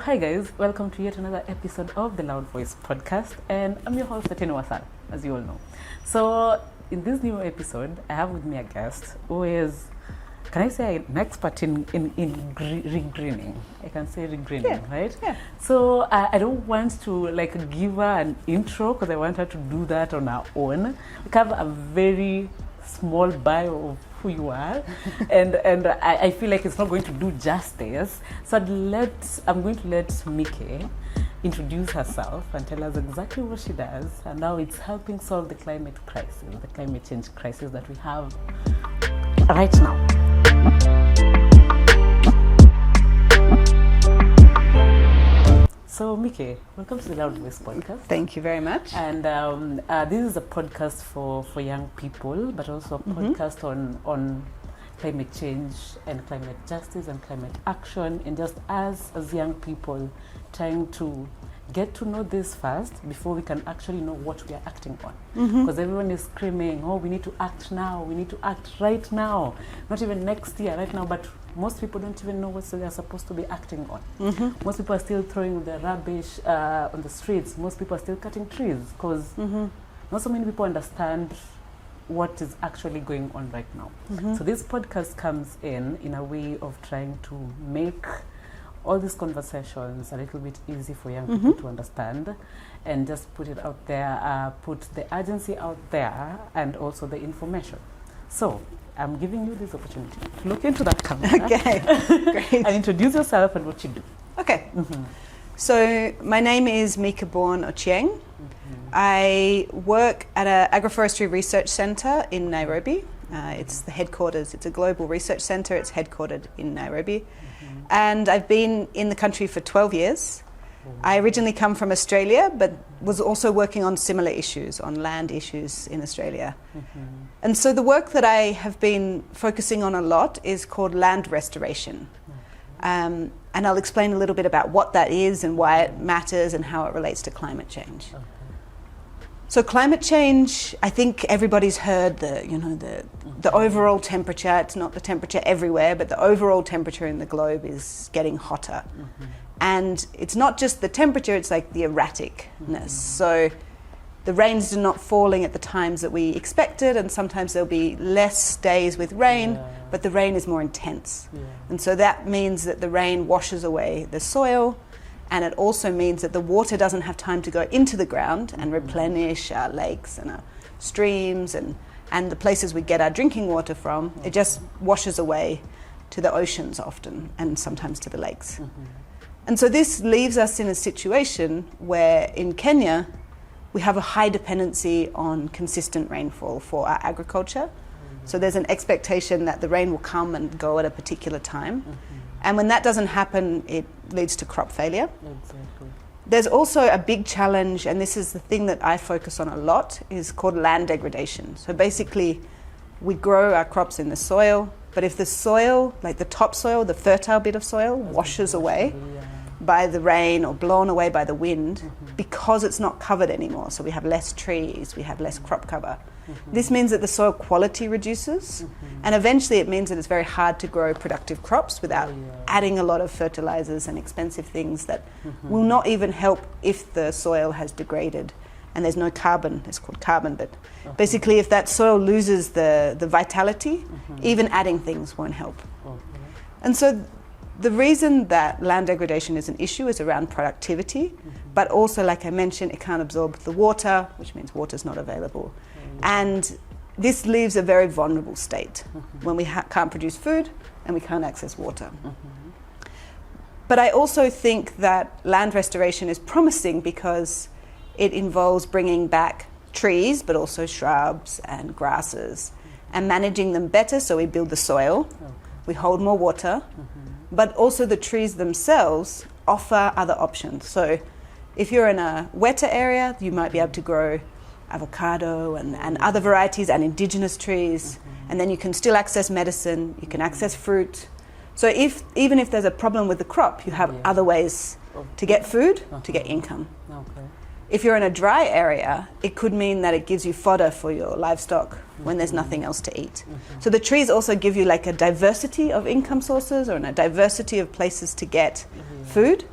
hi guys, welcome to yet another episode of the Loud Voice podcast, and I'm your host, Atene Wasal, as you all know. So, in this new episode, I have with me a guest who is, can I say, an expert in regreening? I can say regreening, right? Yeah. So, I don't want to give her an intro because I want her to do that on her own. We have a very small bio of who you are, and I feel like it's not going to do justice. So I'm going to let Mieke introduce herself and tell us exactly what she does and how it's helping solve the climate crisis, the climate change crisis that we have right now. So, Mieke, welcome to the Loud Voice podcast. Thank you very much. And this is a podcast for young people, but also a podcast on climate change and climate justice and climate action, and just as young people trying to get to know this first before we can actually know what we are acting on. Because everyone is screaming, oh, we need to act now, we need to act right now, not even next year, right now, but most people don't even know what they are supposed to be acting on. Most people are still throwing the rubbish on the streets. Most people are still cutting trees because not so many people understand what is actually going on right now. So this podcast comes in a way of trying to make all these conversations a little bit easy for young people to understand, and just put it out there, put the urgency out there, and also the information. So I'm giving you this opportunity to look into that camera. Okay, great. And introduce yourself and what you do. Okay. So my name is Mieke Bourne Ochieng. I work at an Agroforestry research centre in Nairobi. It's the headquarters. It's a global research centre. It's headquartered in Nairobi. And I've been in the country for 12 years. I originally come from Australia, but was also working on similar issues, on land issues in Australia. And so the work that I have been focusing on a lot is called land restoration. And I'll explain a little bit about what that is and why it matters and how it relates to climate change. So climate change, I think everybody's heard the overall temperature. It's not the temperature everywhere, but the overall temperature in the globe is getting hotter. And it's not just the temperature, it's like the erraticness. So the rains are not falling at the times that we expected, and sometimes there'll be less days with rain, but the rain is more intense. And so that means that the rain washes away the soil, and it also means that the water doesn't have time to go into the ground and replenish our lakes and our streams and the places we get our drinking water from. It just washes away to the oceans often, and sometimes to the lakes. And so this leaves us in a situation where in Kenya we have a high dependency on consistent rainfall for our agriculture. So there's an expectation that the rain will come and go at a particular time. And when that doesn't happen, it leads to crop failure. There's also a big challenge, and this is the thing that I focus on a lot, is called land degradation. So basically, we grow our crops in the soil, but if the soil, like the topsoil, the fertile bit of soil, washes away by the rain or blown away by the wind, because it's not covered anymore, so we have less trees, we have less crop cover. This means that the soil quality reduces, and eventually it means that it's very hard to grow productive crops without adding a lot of fertilizers and expensive things that will not even help if the soil has degraded and there's no carbon. It's called carbon, but basically if that soil loses the vitality, even adding things won't help. And so the reason that land degradation is an issue is around productivity, but also, like I mentioned, it can't absorb the water, which means water's not available. And this leaves a very vulnerable state when we can't produce food and we can't access water. But I also think that land restoration is promising because it involves bringing back trees, but also shrubs and grasses, and managing them better so we build the soil, we hold more water, but also the trees themselves offer other options. So if you're in a wetter area, you might be able to grow avocado and other varieties and indigenous trees, and then you can still access medicine, you can access fruit. So even if there's a problem with the crop, you have other ways to get food, to get income. If you're in a dry area, it could mean that it gives you fodder for your livestock when there's nothing else to eat. So the trees also give you like a diversity of income sources or a diversity of places to get food.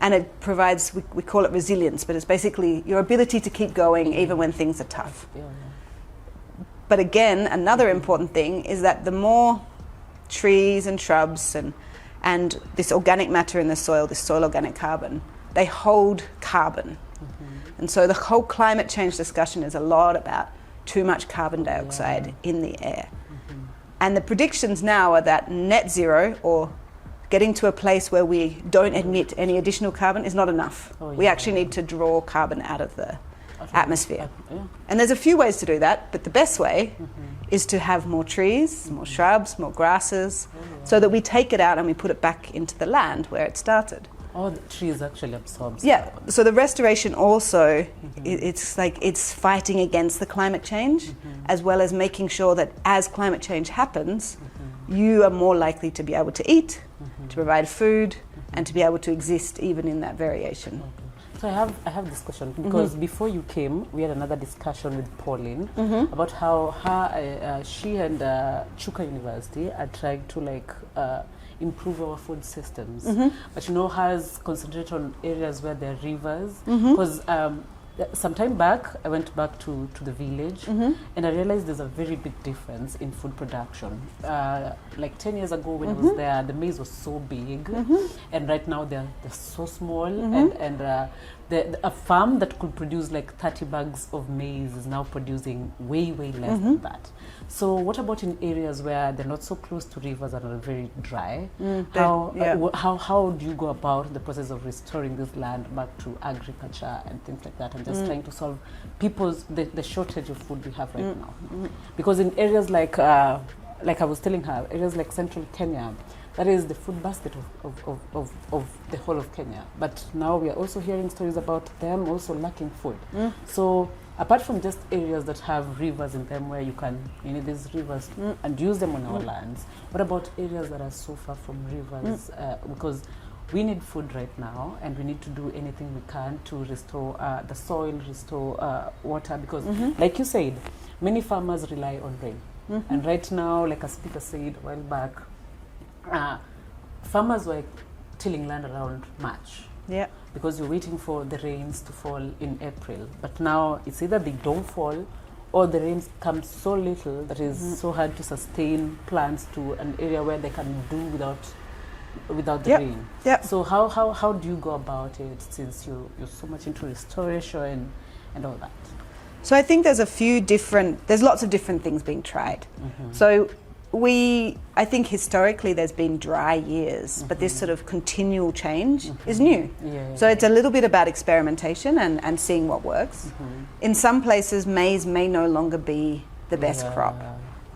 and it provides, we call it resilience, but it's basically your ability to keep going even when things are tough. But again, another important thing is that the more trees and shrubs and this organic matter in the soil, this soil organic carbon, they hold carbon. And so the whole climate change discussion is a lot about too much carbon dioxide in the air. And the predictions now are that net zero, or getting to a place where we don't emit any additional carbon, is not enough. We actually need to draw carbon out of the atmosphere. And there's a few ways to do that, but the best way is to have more trees, more shrubs, more grasses, so that we take it out and we put it back into the land where it started. Oh, the trees actually absorb carbon. So the restoration also, it's fighting against the climate change, as well as making sure that as climate change happens, you are more likely to be able to eat, to provide food, and to be able to exist even in that variation. So I have this question because before you came, we had another discussion with Pauline about how she and Chuka University are trying to improve our food systems, but has concentrated on areas where there are rivers. Because some time back, I went back to the village and I realized there's a very big difference in food production. Like 10 years ago when I was there, the maize was so big, and right now they're so small, and a farm that could produce like 30 bags of maize is now producing way less than that. So what about in areas where they're not so close to rivers and are very dry? How do you go about the process of restoring this land back to agriculture and things like that, and just trying to solve the shortage of food we have right now? Because in areas like I was telling her, areas like central Kenya, that is the food basket of the whole of Kenya. But now we are also hearing stories about them also lacking food. So apart from just areas that have rivers in them where you need these rivers and use them on our lands, what about areas that are so far from rivers? Because we need food right now, and we need to do anything we can to restore the soil, restore water, because like you said, many farmers rely on rain. And right now, like a speaker said a while back, farmers were tilling land around March. Because you're waiting for the rains to fall in April. But now it's either they don't fall, or the rains come so little that it's so hard to sustain plants to an area where they can do without the rain. So how do you go about it, since you're so much into restoration and all that? So I think there's lots of different things being tried. So I think historically there's been dry years, but this sort of continual change is new. So it's a little bit about experimentation and seeing what works. In some places, maize may no longer be the best crop,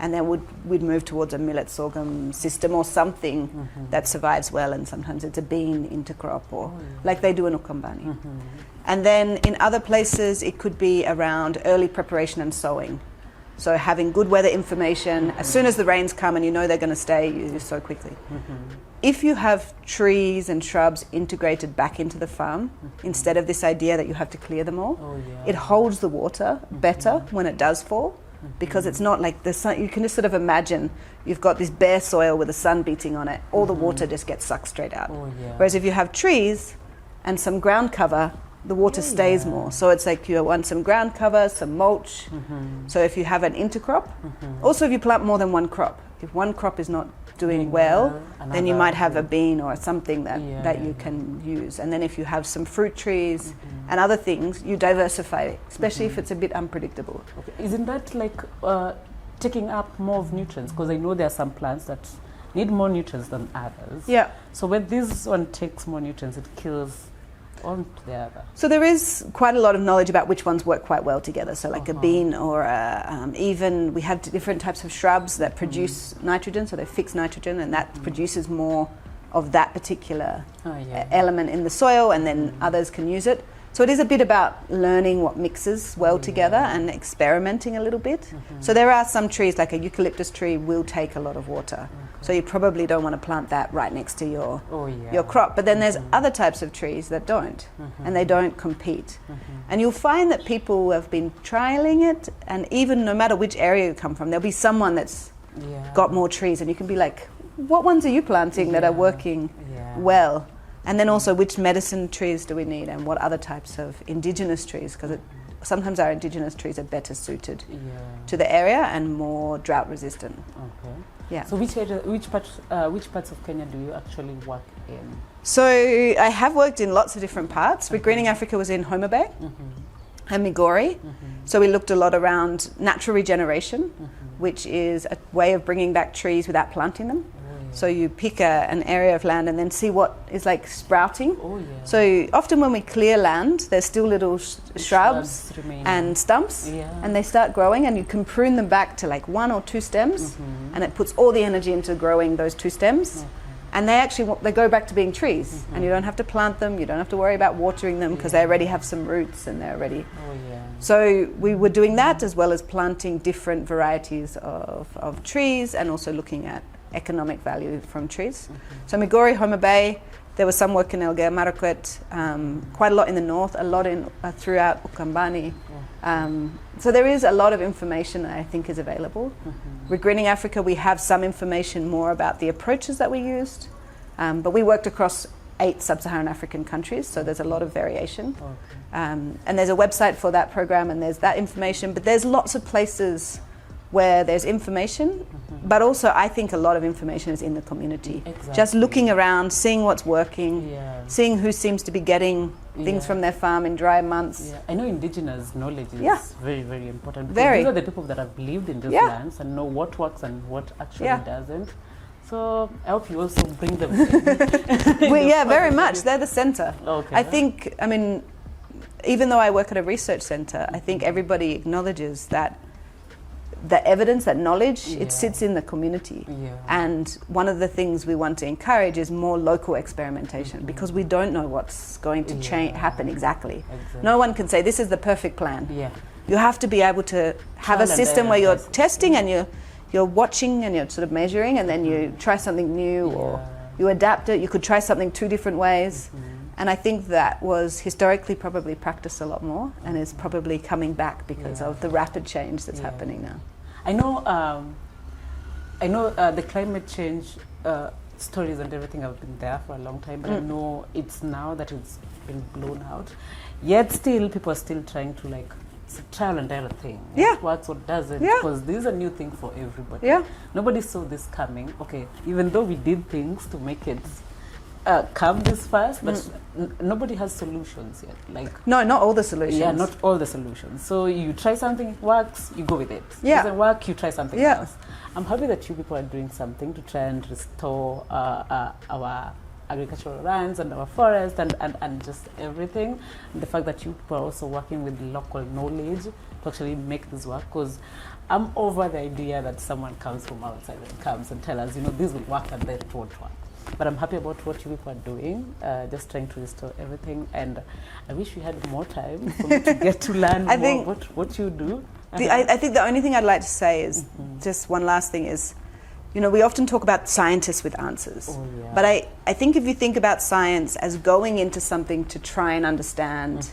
and then we'd move towards a millet sorghum system or something that survives well, and sometimes it's a bean intercrop, or like they do in Ukambani. And then in other places, it could be around early preparation and sowing. So having good weather information, as soon as the rains come and you know they're going to stay, you sow quickly. If you have trees and shrubs integrated back into the farm, instead of this idea that you have to clear them all, it holds the water better when it does fall, because it's not like the sun. You can just sort of imagine you've got this bare soil with the sun beating on it, all the water just gets sucked straight out. Whereas if you have trees and some ground cover, the water stays more. So it's like you want some ground cover, some mulch. So if you have an intercrop, also if you plant more than one crop, if one crop is not doing well, then you might have a bean or something that you can use. And then if you have some fruit trees and other things, you diversify it, especially if it's a bit unpredictable. Isn't that like taking up more of nutrients? Because I know there are some plants that need more nutrients than others. So when this one takes more nutrients, it kills on to the other. So there is quite a lot of knowledge about which ones work quite well together. So like a bean, or even we have different types of shrubs that produce nitrogen, so they fix nitrogen, and that produces more of that particular element in the soil, and then others can use it. So it is a bit about learning what mixes well together and experimenting a little bit. So there are some trees, like a eucalyptus tree will take a lot of water. So you probably don't want to plant that right next to your crop. But then there's other types of trees that don't, and they don't compete. And you'll find that people have been trialing it, and even no matter which area you come from, there'll be someone that's got more trees, and you can be like, what ones are you planting that are working well? And then also which medicine trees do we need and what other types of indigenous trees, because sometimes our indigenous trees are better suited to the area and more drought resistant. Okay. Yeah. So which parts of Kenya do you actually work in? So I have worked in lots of different parts. Regreening Africa was in Homa Bay and Migori. So we looked a lot around natural regeneration, which is a way of bringing back trees without planting them. So you pick an area of land and then see what is like sprouting. So often when we clear land, there's still little shrubs and stumps, and they start growing, and you can prune them back to like 1 or 2 stems, and it puts all the energy into growing those 2 stems. And they go back to being trees, and you don't have to plant them, you don't have to worry about watering them because they already have some roots and they're already. So we were doing that as well as planting different varieties of trees and also looking at economic value from trees. So Migori, Homa Bay, there was some work in Elgeyo Marakwet, quite a lot in the north, a lot in throughout Ukambani. So there is a lot of information that I think is available. Regreening Africa, we have some information more about the approaches that we used, but we worked across 8 Sub-Saharan African countries, so there's a lot of variation. And there's a website for that program and there's that information, but there's lots of places where there's information, but also I think a lot of information is in the community. Just looking around, seeing what's working, seeing who seems to be getting things from their farm in dry months. I know indigenous knowledge is very, very important. Very. These are the people that have lived in these lands and know what works and what actually doesn't. So I hope you also bring them. Very much. They're the center. I think, I mean, even though I work at a research center, I think everybody acknowledges that the evidence, that knowledge, it sits in the community. And one of the things we want to encourage is more local experimentation, because we don't know what's going to happen exactly. No one can say this is the perfect plan. You have to be able to have a system where you're testing and you're watching and you're sort of measuring, and then you try something new or you adapt it. You could try something 2 different ways. And I think that was historically probably practiced a lot more and is probably coming back because of the rapid change that's happening now. I know the climate change stories and everything have been there for a long time, but I know it's now that it's been blown out. Yet still, people are still trying to it's a trial and error thing. What works, what doesn't, because this is a new thing for everybody. Nobody saw this coming. Okay, even though we did things to make it come this fast, but nobody has solutions yet. No, not all the solutions. Yeah, not all the solutions. So you try something, it works, you go with it. Doesn't work, you try something else. I'm happy that you people are doing something to try and restore our agricultural lands and our forests and just everything. And the fact that you people are also working with local knowledge to actually make this work, because I'm over the idea that someone comes from outside and comes and tell us, this will work and then it won't work. But I'm happy about what you people are doing, just trying to restore everything. And I wish we had more time for me to get to learn more what you do. I think the only thing I'd like to say is, just one last thing is, we often talk about scientists with answers. But I think if you think about science as going into something to try and understand,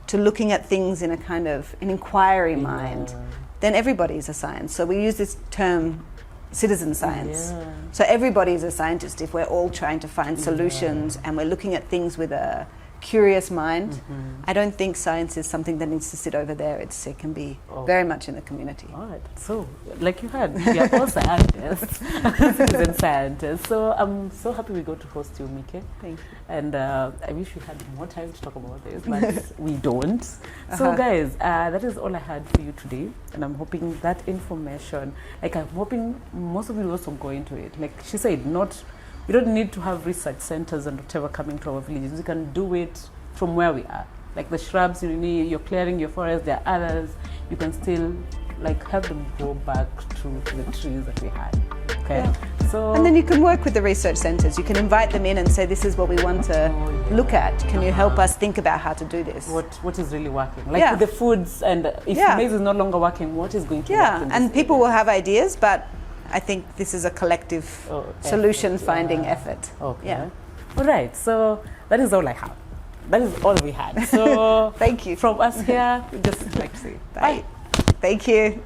to looking at things in a kind of an inquiry mind, then everybody is a science. So we use this term citizen science. So everybody is a scientist if we're all trying to find solutions and we're looking at things with a curious mind. I don't think science is something that needs to sit over there. It can be very much in the community. All right. So, like you had, we are all scientists, citizen scientists. So I'm so happy we got to host you, Mieke. Thank you. And I wish we had more time to talk about this, but we don't. So guys, that is all I had for you today. And I'm hoping that information, I'm hoping most of you also go into it. Like she said, we don't need to have research centers and whatever coming to our villages. We can do it from where we are. Like the shrubs you're clearing your forest, there are others. You can still help them grow back to the trees that we had. Okay. So and then you can work with the research centers. You can invite them in and say, this is what we want to look at. Can you help us think about how to do this? What is really working? With the foods, and if maize is no longer working, what is going to work in and this people area? will have ideas, but I think this is a collective solution-finding effort. Okay. Yeah. All right. So that is all I have. That is all we had. So thank you. From us here, we just like to say bye. Thank you.